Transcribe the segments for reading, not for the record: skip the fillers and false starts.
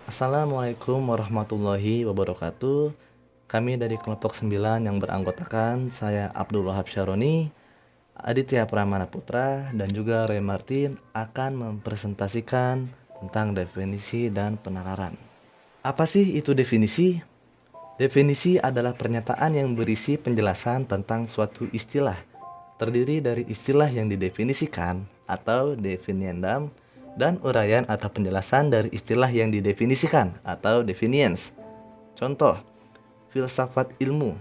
Assalamualaikum warahmatullahi wabarakatuh. Kami dari kelompok 9 yang beranggotakan saya Abdul Wahab Syaroni, Aditya Pramana Putra, dan juga Roy Martin akan mempresentasikan tentang definisi dan penalaran. Apa sih itu definisi? Definisi adalah pernyataan yang berisi penjelasan tentang suatu istilah. Terdiri dari istilah yang didefinisikan atau definiendam dan uraian atau penjelasan dari istilah yang didefinisikan atau definiens. Contoh, filsafat ilmu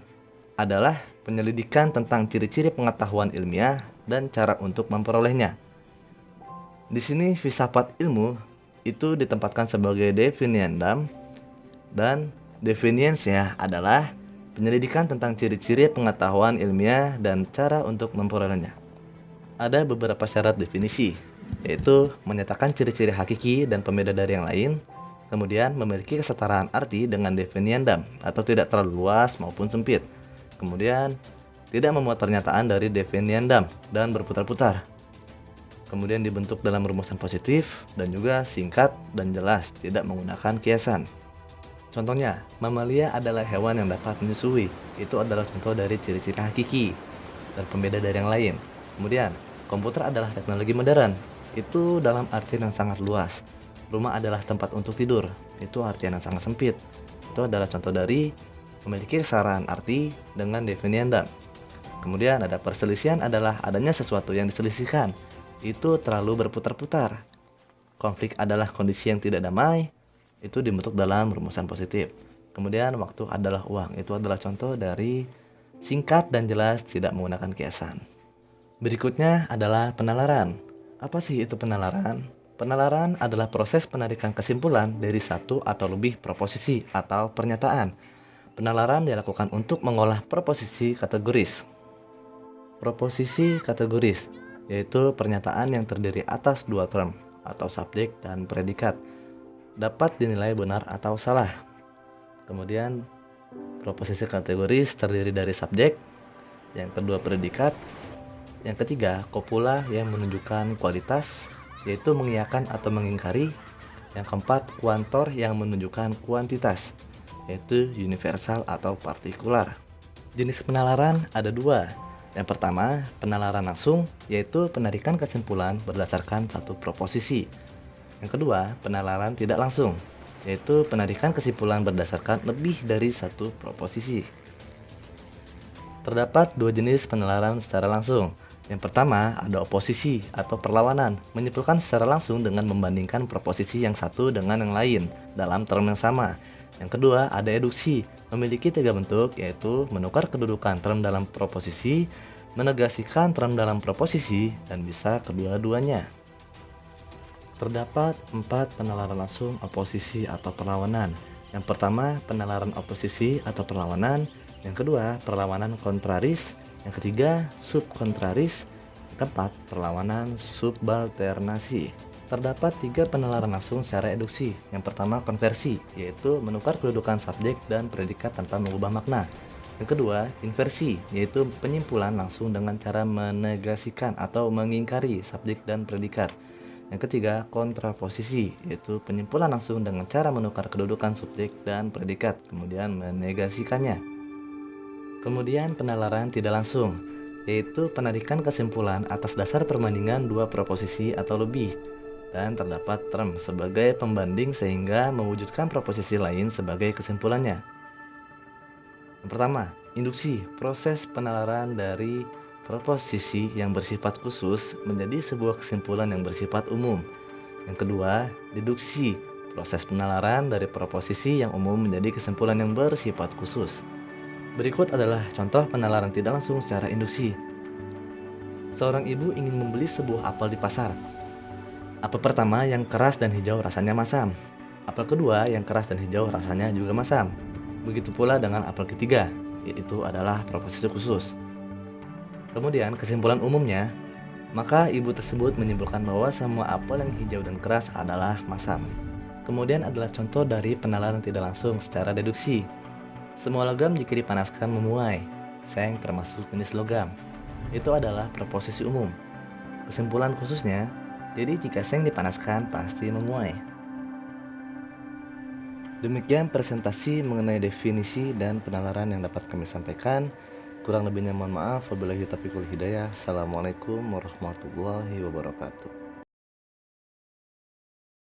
adalah penyelidikan tentang ciri-ciri pengetahuan ilmiah dan cara untuk memperolehnya. Di sini filsafat ilmu itu ditempatkan sebagai definiendam dan definiensnya adalah penyelidikan tentang ciri-ciri pengetahuan ilmiah dan cara untuk memperolehnya. Ada beberapa syarat definisi, yaitu menyatakan ciri-ciri hakiki dan pembeda dari yang lain, kemudian memiliki kesetaraan arti dengan definiendam atau tidak terlalu luas maupun sempit, kemudian tidak memuat pernyataan dari definiendam dan berputar-putar, kemudian dibentuk dalam rumusan positif, dan juga singkat dan jelas, tidak menggunakan kiasan. Contohnya, mamalia adalah hewan yang dapat menyusui. Itu adalah contoh dari ciri-ciri hakiki dan pembeda dari yang lain. Kemudian, komputer adalah teknologi modern. Itu dalam artian yang sangat luas. Rumah adalah tempat untuk tidur. Itu artian yang sangat sempit. Itu adalah contoh dari memiliki kesetaraan arti dengan definiendam. Kemudian ada perselisihan adalah adanya sesuatu yang diselisihkan. Itu terlalu berputar-putar. Konflik adalah kondisi yang tidak damai. Itu dibentuk dalam rumusan positif. Kemudian waktu adalah uang. Itu adalah contoh dari singkat dan jelas, tidak menggunakan kiasan. Berikutnya adalah penalaran. Apa sih itu penalaran? Penalaran adalah proses penarikan kesimpulan dari satu atau lebih proposisi atau pernyataan. Penalaran dilakukan untuk mengolah proposisi kategoris. Proposisi kategoris yaitu pernyataan yang terdiri atas dua term atau subjek dan predikat, dapat dinilai benar atau salah. Kemudian proposisi kategoris terdiri dari subjek, yang kedua predikat, yang ketiga kopula yang menunjukkan kualitas, yaitu mengiyakan atau mengingkari, yang keempat kuantor yang menunjukkan kuantitas, yaitu universal atau partikular. Jenis penalaran ada dua. Yang pertama, penalaran langsung, yaitu penarikan kesimpulan berdasarkan satu proposisi. Yang kedua, penalaran tidak langsung, yaitu penarikan kesimpulan berdasarkan lebih dari satu proposisi. Terdapat dua jenis penalaran secara langsung. Yang pertama, ada oposisi atau perlawanan, menyimpulkan secara langsung dengan membandingkan proposisi yang satu dengan yang lain dalam term yang sama. Yang kedua, ada eduksi, memiliki tiga bentuk, yaitu menukar kedudukan term dalam proposisi, menegasikan term dalam proposisi, dan bisa kedua-duanya. Terdapat 4 penalaran langsung, oposisi atau perlawanan. Yang pertama, penalaran oposisi atau perlawanan. Yang kedua, perlawanan kontraris. Yang ketiga, subkontraris. Yang keempat, perlawanan subalternasi. Terdapat 3 penalaran langsung secara eduksi. Yang pertama, konversi, yaitu menukar kedudukan subjek dan predikat tanpa mengubah makna. Yang kedua, inversi, yaitu penyimpulan langsung dengan cara menegasikan atau mengingkari subjek dan predikat. Yang ketiga, kontraposisi, yaitu penyimpulan langsung dengan cara menukar kedudukan subjek dan predikat, kemudian menegasikannya. Kemudian penalaran tidak langsung, yaitu penarikan kesimpulan atas dasar perbandingan dua proposisi atau lebih, dan terdapat term sebagai pembanding sehingga mewujudkan proposisi lain sebagai kesimpulannya. Yang pertama, induksi, proses penalaran dari proposisi yang bersifat khusus menjadi sebuah kesimpulan yang bersifat umum. Yang kedua, deduksi, proses penalaran dari proposisi yang umum menjadi kesimpulan yang bersifat khusus. Berikut adalah contoh penalaran tidak langsung secara induksi. Seorang ibu ingin membeli sebuah apel di pasar. Apel pertama yang keras dan hijau rasanya masam. Apel kedua yang keras dan hijau rasanya juga masam. Begitu pula dengan apel ketiga, yaitu adalah proposisi khusus. Kemudian kesimpulan umumnya, maka ibu tersebut menyimpulkan bahwa semua apel yang hijau dan keras adalah masam. Kemudian adalah contoh dari penalaran tidak langsung secara deduksi. Semua logam jika dipanaskan memuai. Seng termasuk jenis logam. Itu adalah proposisi umum. Kesimpulan khususnya, jadi jika seng dipanaskan pasti memuai. Demikian presentasi mengenai definisi dan penalaran yang dapat kami sampaikan. Kurang lebihnya mohon maaf. Wabillahi taufiq wal hidayah. Assalamualaikum warahmatullahi wabarakatuh.